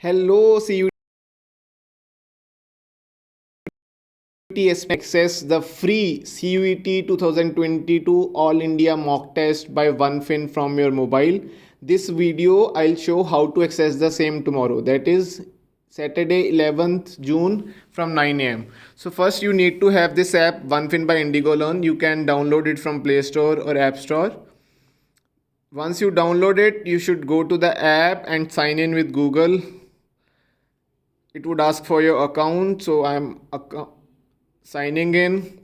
Hello, CUT access the free CUET 2022 All India mock test by OneFin from your mobile. This video I'll show how to access the same tomorrow. That is Saturday 11th June from 9 a.m. So first you need to have this app OneFin by Indigo Learn. You can download it from Play Store or App Store. Once you download it, you should go to the app and sign in with Google. It would ask for your account, so I'm signing in.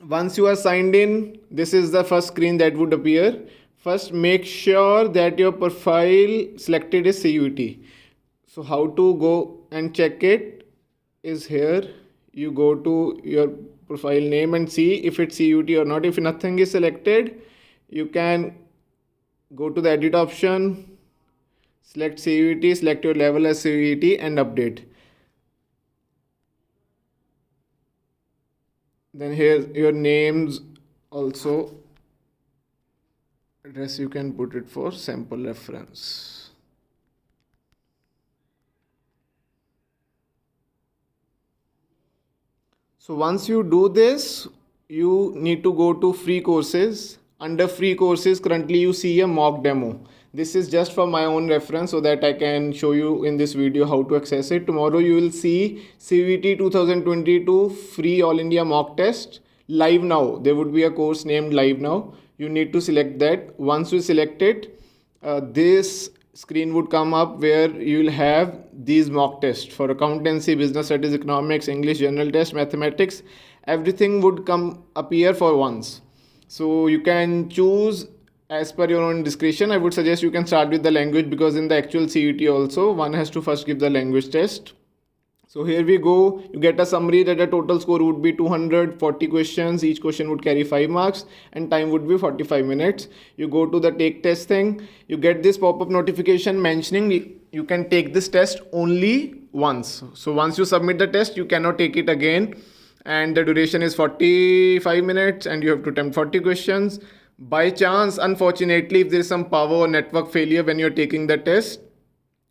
Once you are signed in, this is the first screen that would appear. First, make sure that your profile selected is CUET. So how to go and check it is here. You go to your profile name and see if it's CUET or not. If nothing is selected, you can go to the edit option, select CUET, select your level as CUET and update. Then here your names also, address you can put it for sample reference. So once you do this, you need to go to free courses. Under free courses, currently you see a mock demo. This is just for my own reference so that I can show you in this video how to access it. Tomorrow you will see CUET 2022 free All India mock test live now. There would be a course named live now. You need to select that. Once you select it, this screen would come up where you will have these mock tests for accountancy, business studies, economics, English, general test, mathematics. Everything would come appear for once. So you can choose as per your own discretion. I would suggest you can start with the language because in the actual CUET also one has to first give the language test. So here we go. You get a summary that the total score would be 240 questions. Each question would carry 5 marks and time would be 45 minutes. You go to the take test thing. You get this pop-up notification mentioning you can take this test only once. So once you submit the test, you cannot take it again. And the duration is 45 minutes and you have to attempt 40 questions. By chance, unfortunately, if there is some power or network failure when you're taking the test,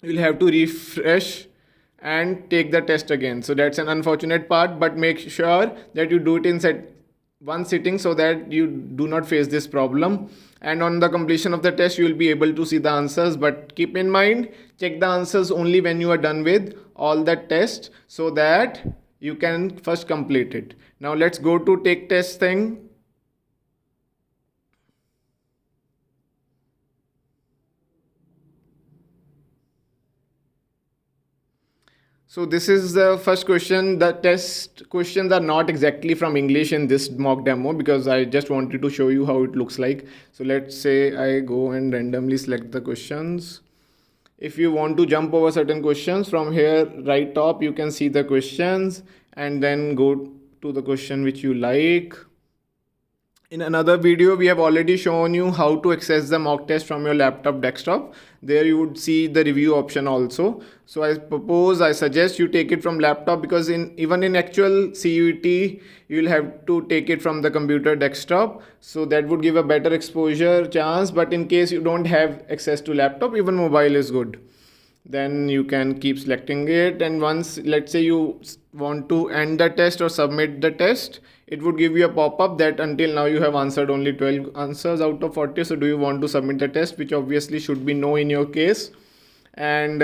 you'll have to refresh and take the test again. So that's an unfortunate part, but make sure that you do it in one sitting so that you do not face this problem. And on the completion of the test, you will be able to see the answers, but keep in mind, check the answers only when you are done with all the tests so that you can first complete it. Now let's go to take test thing. So this is the first question. The test questions are not exactly from English in this mock demo because I just wanted to show you how it looks like. So let's say I go and randomly select the questions. If you want to jump over certain questions, from here right top you can see the questions and then go to the question which you like. In another video, we have already shown you how to access the mock test from your laptop desktop. There you would see the review option also. So I suggest you take it from laptop because even in actual CUET, you will have to take it from the computer desktop. So that would give a better exposure chance. But in case you don't have access to laptop, even mobile is good. Then you can keep selecting it, and once let's say you want to end the test or submit the test, it would give you a pop-up that until now you have answered only 12 answers out of 40, so do you want to submit the test, which obviously should be no in your case. And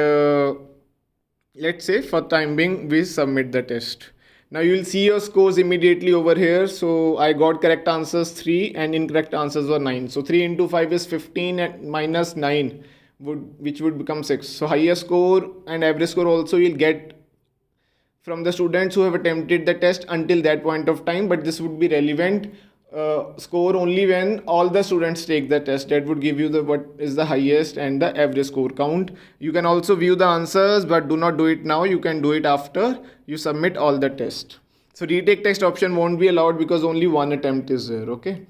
let's say for time being we submit the test. Now you will see your scores immediately over here. So I got correct answers 3 and incorrect answers were 9. So 3 into 5 is 15 and minus 9 which would become 6. So highest score and average score also you'll get from the students who have attempted the test until that point of time, but this would be relevant score only when all the students take the test. That would give you the what is the highest and the average score count. You can also view the answers, but do not do it now. You can do it after you submit all the test. So retake test option won't be allowed because only one attempt is there. Okay.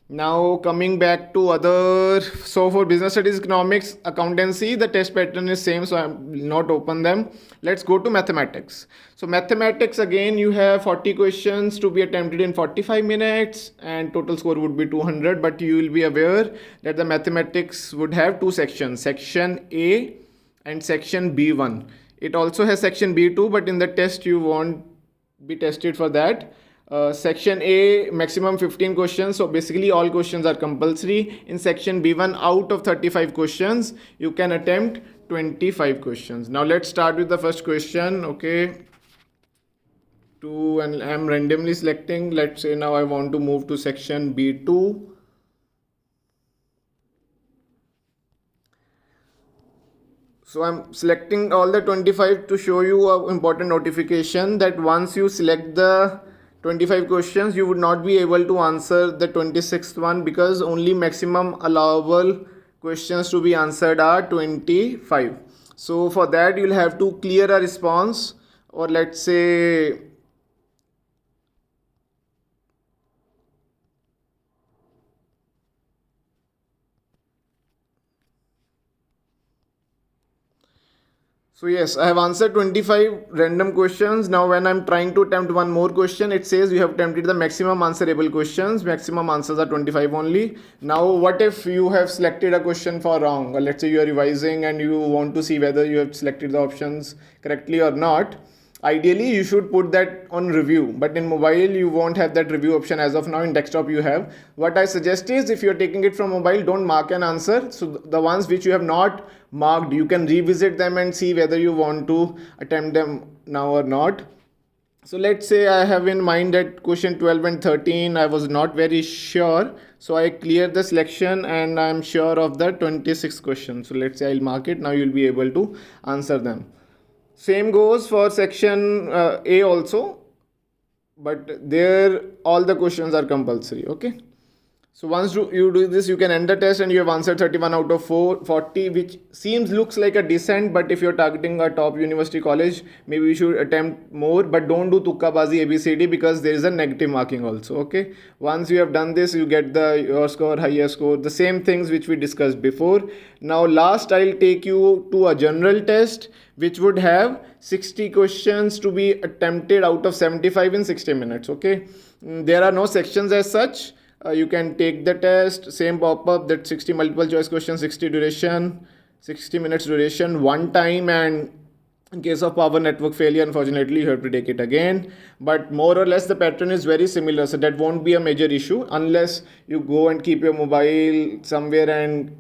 Now coming back to other, so for business studies, economics, accountancy, the test pattern is same, so I will not open them. Let's go to mathematics. So mathematics, again you have 40 questions to be attempted in 45 minutes and total score would be 200, but you will be aware that the mathematics would have two sections, section A and section B1. It also has section B too, but in the test you won't be tested for that. Section A, maximum 15 questions. So basically all questions are compulsory. In section B1, out of 35 questions, you can attempt 25 questions. Now let's start with the first question. Okay. And I'm randomly selecting. Let's say now I want to move to section B2. So I'm selecting all the 25 to show you an important notification that once you select the 25 questions, you would not be able to answer the 26th one, because only maximum allowable questions to be answered are 25. So for that you'll have to clear a response, or let's say so yes, I have answered 25 random questions. Now when I'm trying to attempt one more question, it says you have attempted the maximum answerable questions. Maximum answers are 25 only. Now what if you have selected a question for wrong? Or let's say you are revising and you want to see whether you have selected the options correctly or not. Ideally you should put that on review, but in mobile you won't have that review option as of now. In desktop you have. What I suggest is, if you're taking it from mobile, don't mark an answer. So the ones which you have not marked, you can revisit them and see whether you want to attempt them now or not. So let's say I have in mind that question 12 and 13 I was not very sure, so I clear the selection and I'm sure of the 26 question. So let's say I'll mark it. Now you'll be able to answer them. Same goes for section A also, but there all the questions are compulsory. Okay. So once you do this, you can end the test and you have answered 31 out of 40, which looks like a decent, but if you're targeting a top university college, maybe you should attempt more, but don't do tukkabazi ABCD, because there is a negative marking also. Okay. Once you have done this, you get your score, higher score, the same things which we discussed before. Now last, I'll take you to a general test which would have 60 questions to be attempted out of 75 in 60 minutes. Okay. There are no sections as such. You can take the test, same pop-up, that 60 multiple choice questions, 60 minutes duration, one time, and in case of power network failure, unfortunately you have to take it again. But more or less the pattern is very similar, so that won't be a major issue unless you go and keep your mobile somewhere and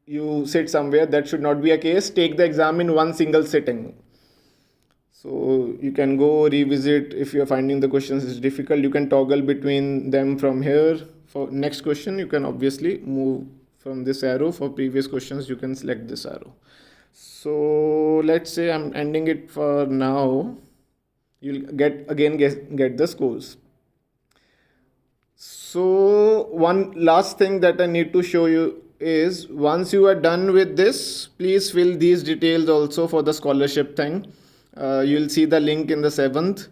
you sit somewhere. That should not be a case. Take the exam in one single sitting. So you can go revisit. If you're finding the questions is difficult, you can toggle between them from here. For next question, you can obviously move from this arrow. For previous questions, you can select this arrow. So let's say I'm ending it for now. You'll get the scores. So one last thing that I need to show you is, once you are done with this, please fill these details also for the scholarship thing. You'll see the link in the 7th.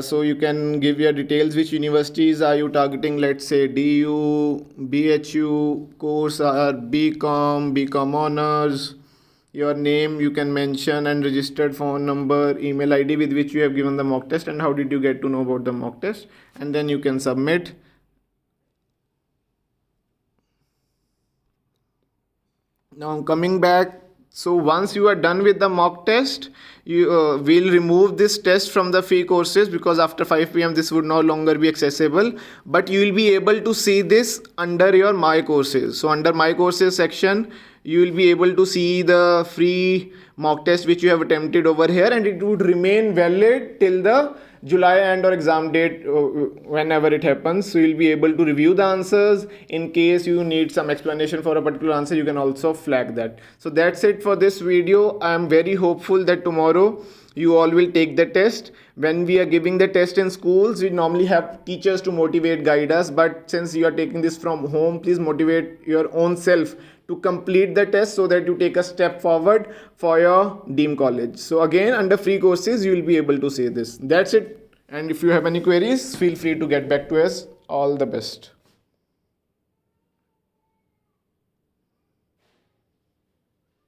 So you can give your details, which universities are you targeting. Let's say DU, BHU, course are BCom honors, your name you can mention, and registered phone number, email ID with which you have given the mock test, and how did you get to know about the mock test, and then you can submit. Now coming back, so once you are done with the mock test, you will remove this test from the free courses, because after 5 p.m. this would no longer be accessible, but you will be able to see this under your my courses. So under my courses section, you will be able to see the free mock test which you have attempted over here, and it would remain valid till the July end or exam date, whenever it happens. So you'll be able to review the answers. In case you need some explanation for a particular answer, you can also flag that. So that's it for this video. I am very hopeful that tomorrow you all will take the test. When we are giving the test in schools, we normally have teachers to motivate, guide us, but since you are taking this from home, please motivate your own self to complete the test, so that you take a step forward for your dream college. So again, under free courses, you will be able to see this. That's it. And if you have any queries, feel free to get back to us. All the best.